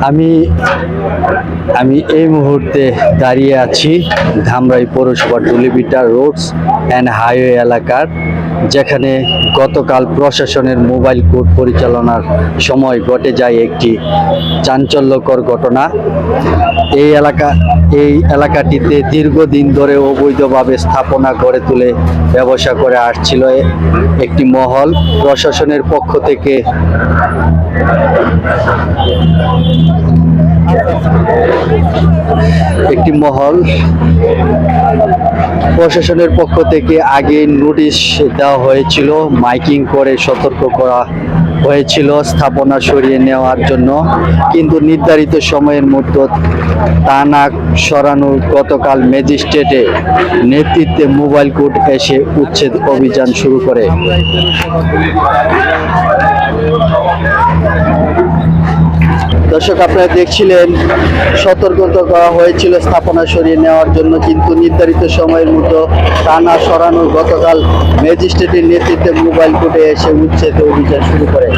আমি আমি এই মুহূর্তে দাঁড়িয়ে আছি ধামরাই পৌরসভার টুলিভিটা রোডস অ্যান্ড হাইওয়ে এলাকার, যেখানে গতকাল প্রশাসনের মোবাইল কোর্ট পরিচালনার সময় ঘটে যায় একটি চাঞ্চল্যকর ঘটনা। এই এলাকাটিতে দীর্ঘদিন ধরে অবৈধভাবে স্থাপনা গড়ে তুলে ব্যবসা করে আসছিল একটি মহল। প্রশাসনের পক্ষ থেকে আগে নোটিশ দেওয়া হয়েছিল, মাইকিং করে সতর্ক করা হয়েছিল স্থাপনা সরিয়ে নেওয়ার জন্য, কিন্তু নির্ধারিত সময়ের মধ্যে তা না সরানোর গতকাল ম্যাজিস্ট্রেটের নেতৃত্বে মোবাইল কোর্ট এসে উচ্ছেদ অভিযান শুরু করে। দর্শক, আপনারা দেখছিলেন সতর্কতা করা হয়েছিল স্থাপনা সরিয়ে নেওয়ার জন্য, কিন্তু নির্ধারিত সময়ের মধ্যে তা না সরানোর গতকাল ম্যাজিস্ট্রেটের নেতৃত্বে মোবাইল কোর্টে এসে উচ্ছেদ অভিযান শুরু করে।